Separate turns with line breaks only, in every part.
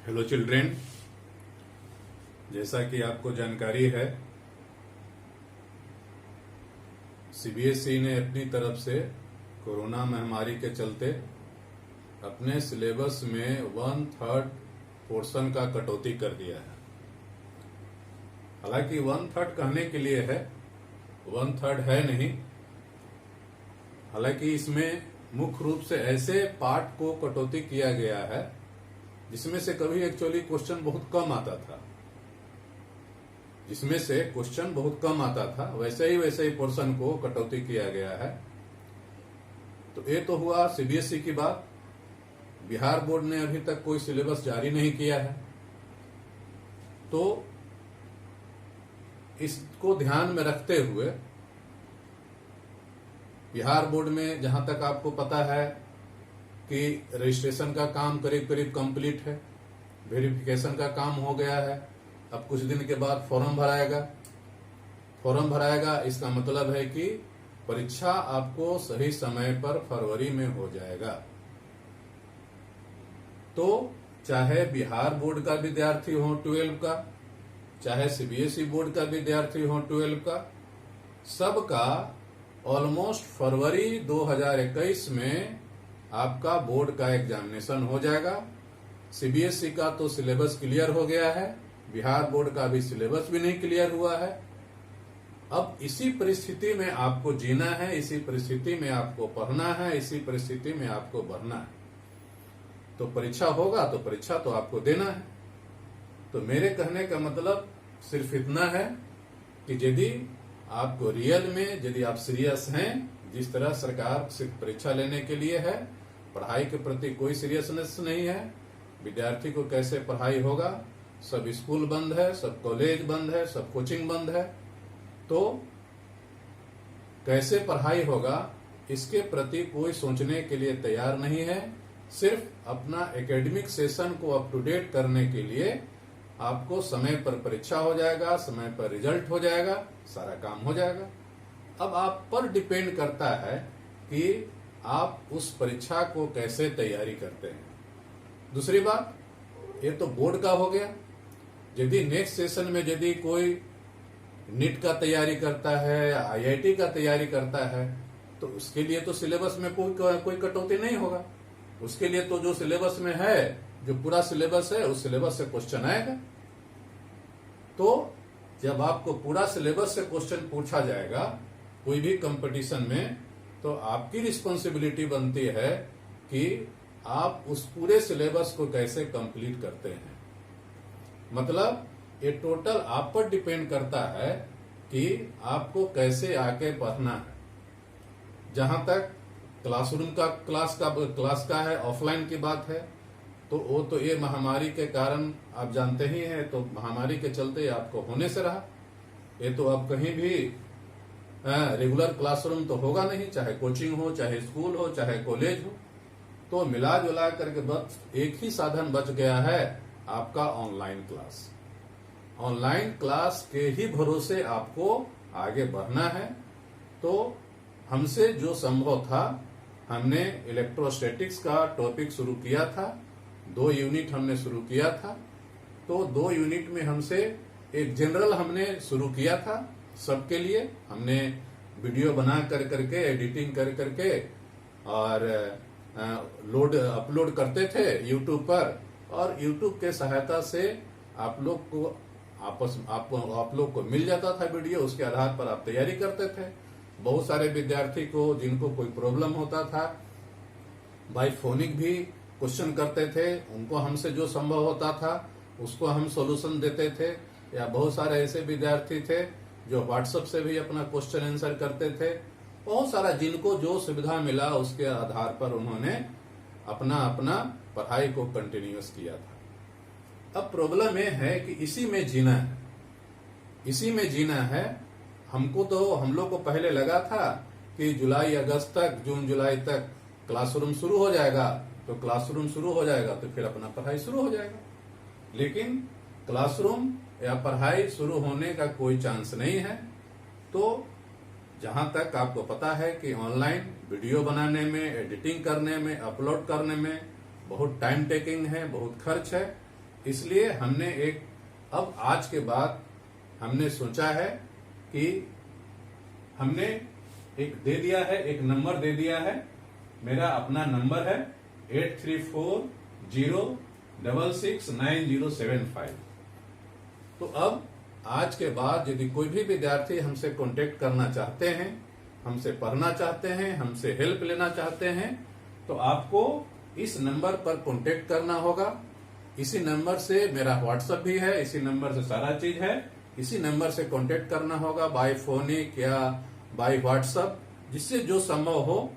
Hello children, जैसा कि आपको जानकारी है, सीबीएसई ने अपनी तरफ से कोरोना महामारी के चलते अपने सिलेबस में 1/3 पोर्शन का कटौती कर दिया है। हालांकि 1/3 कहने के लिए है, 1/3 है नहीं। हालांकि इसमें मुख्य रूप से ऐसे पार्ट को कटौती किया गया है जिसमें से कभी एक्चुअली क्वेश्चन बहुत कम आता था, वैसे ही पोर्शन को कटौती किया गया है। तो ये तो हुआ सीबीएसई की बात। बिहार बोर्ड ने अभी तक कोई सिलेबस जारी नहीं किया है, तो इसको ध्यान में रखते हुए बिहार बोर्ड में जहां तक आपको पता है कि रजिस्ट्रेशन का काम करीब करीब कंप्लीट है, वेरिफिकेशन का काम हो गया है। अब कुछ दिन के बाद फॉर्म भराएगा। इसका मतलब है कि परीक्षा आपको सही समय पर फरवरी में हो जाएगा। तो चाहे बिहार बोर्ड का विद्यार्थी हो 12 का, चाहे सीबीएसई बोर्ड का विद्यार्थी हो 12 का, सबका ऑलमोस्ट फरवरी 2021 में आपका बोर्ड का एग्जामिनेशन हो जाएगा। सीबीएसई का तो सिलेबस क्लियर हो गया है, बिहार बोर्ड का भी सिलेबस भी नहीं क्लियर हुआ है। अब इसी परिस्थिति में आपको जीना है, इसी परिस्थिति में आपको पढ़ना है, इसी परिस्थिति में आपको बढ़ना है। तो परीक्षा होगा तो परीक्षा तो आपको देना है। तो मेरे कहने का मतलब सिर्फ इतना है कि यदि आपको रियल में, यदि आप सीरियस हैं, जिस तरह सरकार सिर्फ परीक्षा लेने के लिए है, पढ़ाई के प्रति कोई सीरियसनेस नहीं है, विद्यार्थी को कैसे पढ़ाई होगा, सब स्कूल बंद है, सब कॉलेज बंद है, सब कोचिंग बंद है, तो कैसे पढ़ाई होगा इसके प्रति कोई सोचने के लिए तैयार नहीं है। सिर्फ अपना एकेडमिक सेशन को अप टू डेट करने के लिए आपको समय पर परीक्षा हो जाएगा, समय पर रिजल्ट हो जाएगा, सारा काम हो जाएगा। अब आप पर डिपेंड करता है कि आप उस परीक्षा को कैसे तैयारी करते हैं। दूसरी बात, ये तो बोर्ड का हो गया। यदि नेक्स्ट सेशन में यदि कोई नीट का तैयारी करता है, आईआईटी का तैयारी करता है, तो उसके लिए तो सिलेबस में कोई कटौती नहीं होगा। उसके लिए तो जो सिलेबस में है, जो पूरा सिलेबस है, उस सिलेबस से क्वेश्चन आएगा। तो जब आपको पूरा सिलेबस से क्वेश्चन पूछा जाएगा कोई भी कंपटीशन में, तो आपकी रिस्पॉन्सिबिलिटी बनती है कि आप उस पूरे सिलेबस को कैसे कंप्लीट करते हैं। मतलब ये टोटल आप पर डिपेंड करता है कि आपको कैसे आके पढ़ना है। जहां तक क्लासरूम का क्लास का है, ऑफलाइन की बात है, तो वो तो ये महामारी के कारण आप जानते ही हैं, तो महामारी के चलते आपको होने से रहा। ये तो अब कहीं भी रेगुलर क्लासरूम तो होगा नहीं, चाहे कोचिंग हो, चाहे स्कूल हो, चाहे कॉलेज हो। तो मिला जुला करके बस एक ही साधन बच गया है, आपका ऑनलाइन क्लास। ऑनलाइन क्लास के ही भरोसे आपको आगे बढ़ना है। तो हमसे जो संभव था, हमने इलेक्ट्रोस्टैटिक्स का टॉपिक शुरू किया था, 2 यूनिट हमने शुरू किया था। तो 2 यूनिट में हमसे एक जनरल हमने शुरू किया था सबके लिए। हमने वीडियो बना करके, एडिटिंग करके और अपलोड करते थे यूट्यूब पर, और यूट्यूब के सहायता से आप लोग को मिल जाता था वीडियो। उसके आधार पर आप तैयारी करते थे। बहुत सारे विद्यार्थी को, जिनको कोई प्रॉब्लम होता था, बाय फोनिक भी क्वेश्चन करते थे, उनको हमसे जो संभव होता था उसको हम सॉल्यूशन देते थे। या बहुत सारे ऐसे विद्यार्थी थे जो व्हाट्सएप से भी अपना क्वेश्चन आंसर करते थे। बहुत सारा जिनको जो सुविधा मिला उसके आधार पर उन्होंने अपना पढ़ाई को कंटिन्यूअस किया था। अब प्रॉब्लम यह है कि इसी में जीना है। हमको तो, हम लोग को पहले लगा था कि जुलाई अगस्त तक, जून जुलाई तक क्लासरूम शुरू हो जाएगा, तो फिर अपना पढ़ाई शुरू हो जाएगा। लेकिन क्लासरूम या पढ़ाई शुरू होने का कोई चांस नहीं है। तो जहां तक आपको पता है कि ऑनलाइन वीडियो बनाने में, एडिटिंग करने में, अपलोड करने में बहुत टाइम टेकिंग है, बहुत खर्च है। इसलिए हमने अब आज के बाद हमने सोचा है कि हमने एक दे दिया है, एक नंबर दे दिया है। मेरा अपना नंबर है 8340669075। तो अब आज के बाद यदि कोई भी विद्यार्थी हमसे कांटेक्ट करना चाहते हैं, हमसे पढ़ना चाहते हैं, हमसे हेल्प लेना चाहते हैं, तो आपको इस नंबर पर कांटेक्ट करना होगा। इसी नंबर से मेरा व्हाट्सएप भी है, इसी नंबर से सारा चीज है। इसी नंबर से कांटेक्ट करना होगा बाय फोनिक या बाय व्हाट्सएप, जिससे जो संभव हो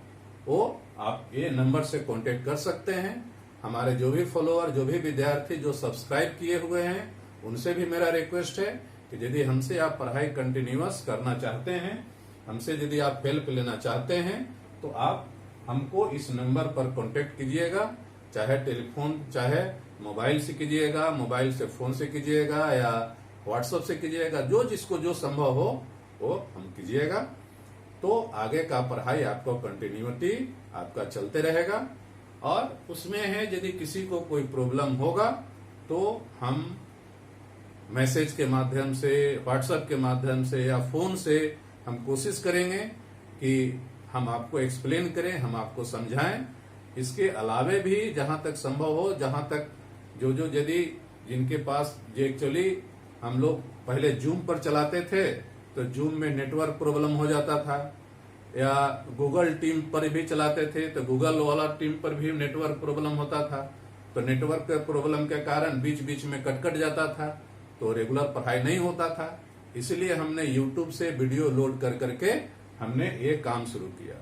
वो आप ये नंबर से कांटेक्ट कर सकते हैं। हमारे जो भी फॉलोअर, जो भी विद्यार्थी जो सब्सक्राइब किए हुए हैं, उनसे भी मेरा रिक्वेस्ट है कि यदि हमसे आप पढ़ाई कंटिन्यूअस करना चाहते हैं, हमसे यदि आप हेल्प लेना चाहते हैं, तो आप हमको इस नंबर पर कांटेक्ट कीजिएगा। चाहे टेलीफोन, चाहे मोबाइल से कीजिएगा, मोबाइल से फोन से कीजिएगा या व्हाट्सएप से कीजिएगा, जो जिसको जो संभव हो वो हम कीजिएगा। तो आगे का पढ़ाई आपको कंटिन्यूटी आपका चलते रहेगा। और उसमें है यदि किसी को कोई प्रॉब्लम होगा तो हम मैसेज के माध्यम से, व्हाट्सएप के माध्यम से या फोन से हम कोशिश करेंगे कि हम आपको एक्सप्लेन करें, हम आपको समझाएं। इसके अलावे भी जहां तक संभव हो, जहां तक जो यदि जिनके पास एक्चुअली हम लोग पहले जूम पर चलाते थे तो जूम में नेटवर्क प्रॉब्लम हो जाता था, या गूगल टीम पर भी चलाते थे तो गूगल वाला टीम पर भी नेटवर्क प्रॉब्लम होता था। तो नेटवर्क के प्रॉब्लम के कारण बीच बीच में कट जाता था, तो रेगुलर पढ़ाई नहीं होता था। इसलिए हमने यूट्यूब से वीडियो लोड कर करके हमने ये काम शुरू किया।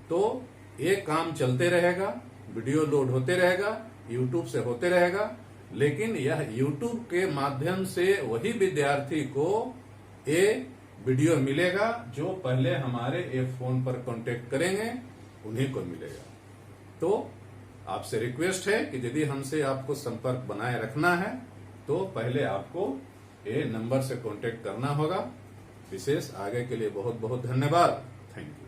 तो ये काम चलते रहेगा, वीडियो लोड होते रहेगा, यूट्यूब से होते रहेगा। लेकिन यह यूट्यूब के माध्यम से वही विद्यार्थी को ये वीडियो मिलेगा जो पहले हमारे ये फोन पर कांटेक्ट करेंगे, उन्हीं को मिलेगा। तो आपसे रिक्वेस्ट है कि यदि हमसे आपको संपर्क बनाए रखना है तो पहले आपको ये नंबर से कांटेक्ट करना होगा। विशेष आगे के लिए बहुत बहुत धन्यवाद। Thank you.